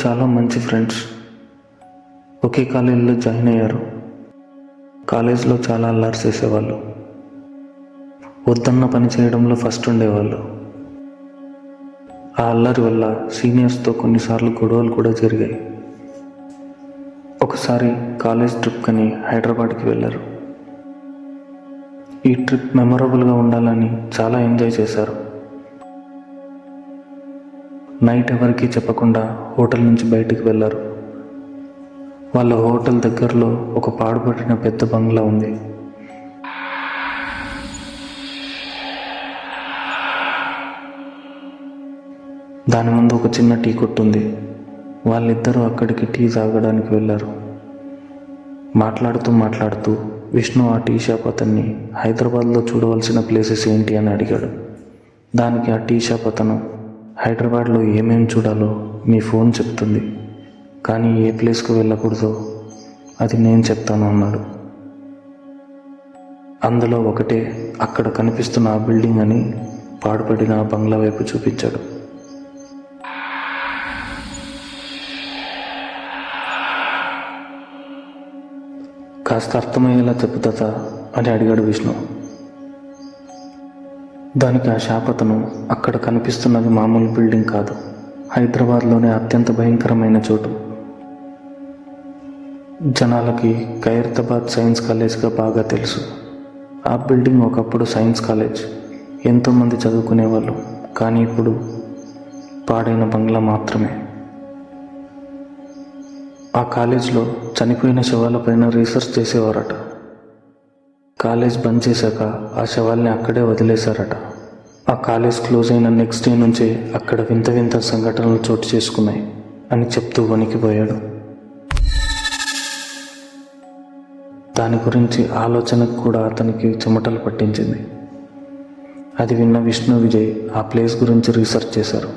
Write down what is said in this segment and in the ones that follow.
చాలా మంచి ఫ్రెండ్స్. ఒకే కాలేజీలో జాయిన్ అయ్యారు. కాలేజీలో చాలా అల్లరి చేసేవాళ్ళు. వద్దన్న పని చేయడంలో ఫస్ట్ ఉండేవాళ్ళు. ఆ అల్లరి వల్ల సీనియర్స్తో కొన్నిసార్లు గొడవలు కూడా జరిగాయి. ఒకసారి కాలేజ్ ట్రిప్ కని హైదరాబాద్కి వెళ్ళారు. ఈ ట్రిప్ మెమొరబుల్గా ఉండాలని చాలా ఎంజాయ్ చేశారు. నైట్ ఎవరికీ చెప్పకుండా హోటల్ నుంచి బయటికి వెళ్ళారు. వాళ్ళ హోటల్ దగ్గరలో ఒక పాడుపడిన పెద్ద బంగ్లా ఉంది. దాని ముందు ఒక చిన్న టీ కొట్టు ఉంది. వాళ్ళిద్దరూ అక్కడికి టీ తాగడానికి వెళ్ళారు. మాట్లాడుతూ విష్ణు ఆ టీ షాప్ అతన్ని హైదరాబాద్లో చూడవలసిన ప్లేసెస్ ఏంటి అని అడిగాడు. దానికి ఆ టీ షాప్ అతను, హైదరాబాద్లో ఏమేమి చూడాలో మీ ఫోన్ చెప్తుంది, కానీ ఏ ప్లేస్కు వెళ్ళకూడదో అది నేను చెప్తాను అన్నాడు. అందులో ఒకటే అక్కడ కనిపిస్తున్న ఆ బిల్డింగ్ అని పాడుపడిన ఆ బంగ్లా వైపు చూపించాడు. కాస్త అర్థమయ్యేలా చెప్పుతా అని అడిగాడు విష్ణు. దానికి ఆ షాప్ అతను, అక్కడ కనిపిస్తున్నది మామూలు బిల్డింగ్ కాదు, హైదరాబాద్లోనే అత్యంత భయంకరమైన చోటు. జనాలకి ఖైరతాబాద్ సైన్స్ కాలేజ్గా బాగా తెలుసు. ఆ బిల్డింగ్ ఒకప్పుడు సైన్స్ కాలేజ్, ఎంతోమంది చదువుకునేవాళ్ళు. కానీ ఇప్పుడు పాడైన బంగ్లా మాత్రమే. ఆ కాలేజ్లో చనిపోయిన శవాలపైన రీసెర్చ్ చేసేవారట. కాలేజ్ బంద్ చేశాక ఆ శవాల్ని అక్కడే వదిలేశారట. ఆ కాలేజ్ క్లోజ్ అయిన నెక్స్ట్ డే నుంచే అక్కడ వింత వింత సంఘటనలు చోటు చేసుకున్నాయి అని చెప్తూ వణికిపోయాడు. దాని గురించి ఆలోచనకు కూడా అతనికి చెమటలు పట్టించింది. అది విన్న విష్ణు, విజయ్ ఆ ప్లేస్ గురించి రీసెర్చ్ చేశారు.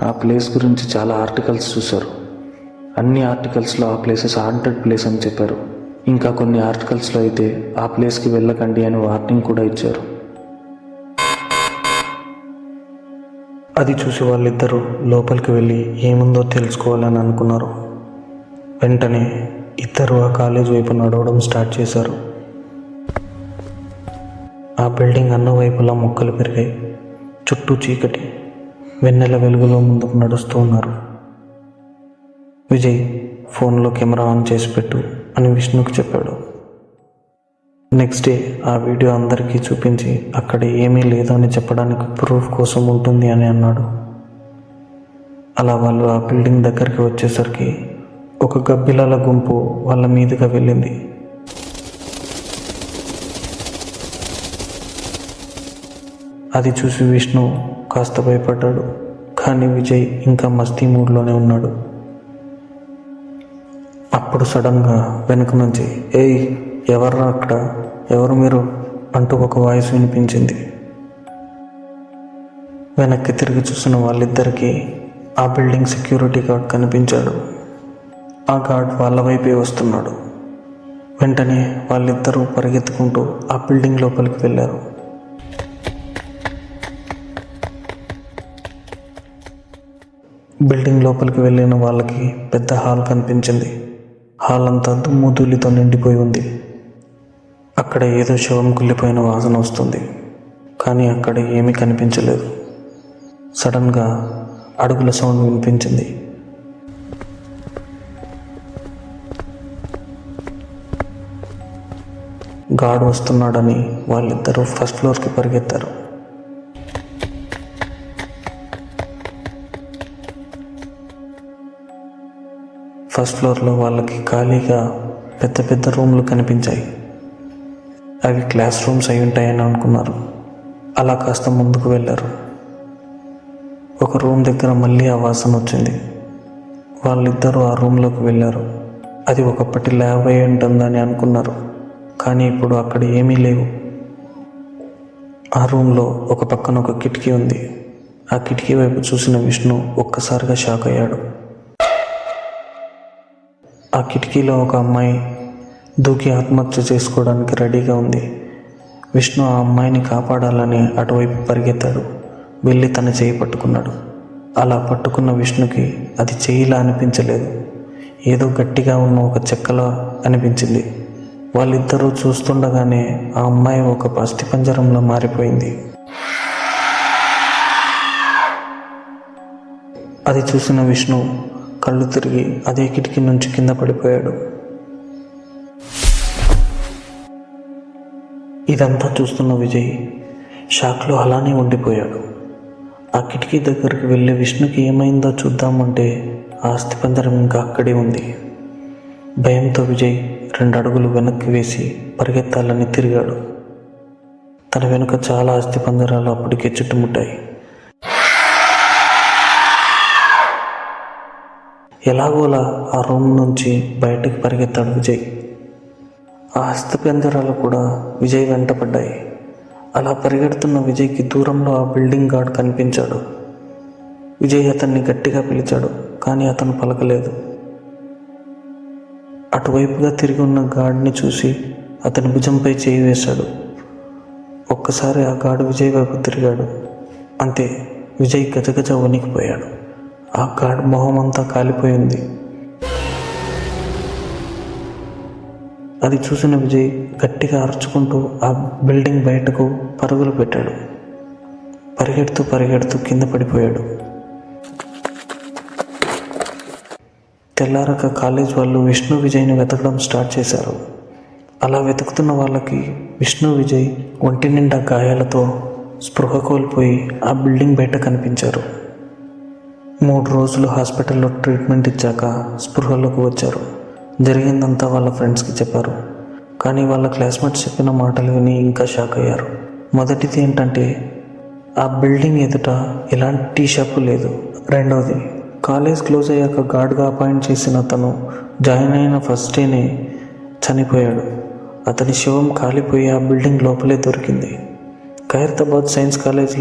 ఆ ప్లేస్ గురించి చాలా ఆర్టికల్స్ చూశారు. అన్ని ఆర్టికల్స్లో ఆ ప్లేసెస్ హాంటెడ్ ప్లేస్ అని చెప్పారు. ఇంకా కొన్ని ఆర్టికల్స్లో అయితే ఆ ప్లేస్కి వెళ్ళకండి అని వార్నింగ్ కూడా ఇచ్చారు. అది చూసి వాళ్ళిద్దరూ లోపలికి వెళ్ళి ఏముందో తెలుసుకోవాలని అనుకున్నారు. వెంటనే ఇద్దరు ఆ కాలేజ్ వైపు నడవడం స్టార్ట్ చేశారు. ఆ బిల్డింగ్ అన్న వైపులా మొక్కలు పెరిగాయి. చుట్టూ చీకటి. వెన్నెల వెలుగులో ముందుకు నడుస్తూ ఉన్నారు. విజయ్, ఫోన్లో కెమెరా ఆన్ చేసి పెట్టు అని విష్ణుకు చెప్పాడు. నెక్స్ట్ డే ఆ వీడియో అందరికీ చూపించి అక్కడ ఏమీ లేదని చెప్పడానికి ప్రూఫ్ కోసం ఉంటుంది అని అన్నాడు. అలా వాళ్ళు ఆ బిల్డింగ్ దగ్గరికి వచ్చేసరికి ఒక గబ్బిలాల గుంపు వాళ్ళ మీదుగా వెళ్ళింది. అది చూసి విష్ణు కాస్త భయపడ్డాడు. కానీ విజయ్ ఇంకా మస్తీ మూడ్లోనే ఉన్నాడు. అప్పుడు సడన్గా వెనుక నుంచి, ఏయ్ ఎవర్రా అక్కడ, ఎవరు మీరు అంటూ ఒక వాయిస్ వినిపించింది. వెనక్కి తిరిగి చూసిన వాళ్ళిద్దరికీ ఆ బిల్డింగ్ సెక్యూరిటీ గార్డ్ కనిపించాడు. ఆ గార్డ్ వాళ్ళ వైపే వస్తున్నాడు. వెంటనే వాళ్ళిద్దరూ పరిగెత్తుకుంటూ ఆ బిల్డింగ్ లోపలికి వెళ్ళారు. బిల్డింగ్ లోపలికి వెళ్ళిన వాళ్ళకి పెద్ద హాల్ కనిపించింది. హాల్ అంతా దుమ్ము ధూళితో నిండిపోయి ఉంది. అక్కడ ఏదో శవం కుళ్ళిపోయిన వాసన వస్తుంది. కానీ అక్కడ ఏమీ కనిపించలేదు. సడన్గా అడుగుల సౌండ్ వినిపించింది. గార్డ్ వస్తున్నాడని వాళ్ళిద్దరూ ఫస్ట్ ఫ్లోర్కి పరిగెత్తారు. ఫస్ట్ ఫ్లోర్లో వాళ్ళకి ఖాళీగా పెద్ద పెద్ద రూమ్లు కనిపించాయి. అవి క్లాస్ రూమ్స్ అయి ఉంటాయని అనుకున్నారు. అలా కాస్త ముందుకు వెళ్ళారు. ఒక రూమ్ దగ్గర మళ్ళీ ఆ వాసన వచ్చింది. వాళ్ళిద్దరూ ఆ రూమ్లోకి వెళ్ళారు. అది ఒకప్పటి ల్యాబ్ అయి ఉంటుందని అనుకున్నారు. కానీ ఇప్పుడు అక్కడ ఏమీ లేవు. ఆ రూమ్లో ఒక పక్కన ఒక కిటికీ ఉంది. ఆ కిటికీ వైపు చూసిన విష్ణు ఒక్కసారిగా షాక్ అయ్యాడు. ఆ కిటికీలో ఒక అమ్మాయి దూకి ఆత్మహత్య చేసుకోవడానికి రెడీగా ఉంది. విష్ణు ఆ అమ్మాయిని కాపాడాలని అటువైపు పరిగెత్తాడు. వెళ్ళి తన చేయి పట్టుకున్నాడు. అలా పట్టుకున్న విష్ణుకి అది చెయ్యిలా అనిపించలేదు, ఏదో గట్టిగా ఉన్న ఒక చెక్కలా అనిపించింది. వాళ్ళిద్దరూ చూస్తుండగానే ఆ అమ్మాయి ఒక అస్థిపంజరంలో మారిపోయింది. అది చూసిన విష్ణు కళ్ళు తిరిగి అదే కిటికీ నుంచి కింద పడిపోయాడు. ఇదంతా చూస్తున్న విజయ్ షాక్లో అలానే ఉండిపోయాడు. ఆ కిటికీ దగ్గరికి వెళ్ళి విష్ణుకి ఏమైందో చూద్దామంటే ఆ అస్థిపంజరం ఇంకా అక్కడే ఉంది. భయంతో విజయ్ 2 అడుగులు వెనక్కి వేసి పరిగెత్తాలని తిరిగాడు. తన వెనుక చాలా అస్థిపంజరాలు అప్పటికే చుట్టుముట్టాయి. ఎలాగోలా ఆ రూమ్ నుంచి బయటకు పరిగెత్తాడు విజయ్. ఆ అస్థిపంజరాలు కూడా విజయ్ వెంట పడ్డాయి. అలా పరిగెడుతున్న విజయ్కి దూరంలో ఆ బిల్డింగ్ గార్డ్ కనిపించాడు. విజయ్ అతన్ని గట్టిగా పిలిచాడు, కానీ అతను పలకలేదు. అటువైపుగా తిరిగి ఉన్న గార్డ్ని చూసి అతని భుజంపై చేయి వేశాడు. ఒక్కసారి ఆ గార్డు విజయ్ వైపు తిరిగాడు. అంతే, విజయ్ గజగజ వణికిపోయాడు. ఆ గార్డ్ మొహం అంతా కాలిపోయింది. అది చూసిన విజయ్ గట్టిగా అరుచుకుంటూ ఆ బిల్డింగ్ బయటకు పరుగులు పెట్టాడు. పరిగెడుతూ కింద పడిపోయాడు. తెల్లారక కాలేజ్ వాళ్ళు విష్ణు విజయ్ని వెతకడం స్టార్ట్ చేశారు. అలా వెతుకుతున్న వాళ్ళకి విష్ణు విజయ్ ఒంటి నిండా గాయాలతో స్పృహ కోల్పోయి ఆ బిల్డింగ్ బయట కనిపించారు. 3 రోజులు హాస్పిటల్లో ట్రీట్మెంట్ ఇచ్చాక స్పృహలోకి వచ్చారు. జరిగిందంతా వాళ్ళ ఫ్రెండ్స్కి చెప్పారు. కానీ వాళ్ళ క్లాస్మేట్స్ చెప్పిన మాటలు విని ఇంకా షాక్ అయ్యారు. మొదటిది ఏంటంటే, ఆ బిల్డింగ్ ఎదుట ఎలాంటి టీ షాపు లేదు. రెండవది, కాలేజ్ క్లోజ్ అయ్యాక గార్డ్గా అపాయింట్ చేసిన అతను జాయిన్ అయిన ఫస్ట్ డేనే చనిపోయాడు. అతని శవం కాలిపోయి ఆ బిల్డింగ్ లోపలే దొరికింది. ఖైరతాబాద్ సైన్స్ కాలేజ్లో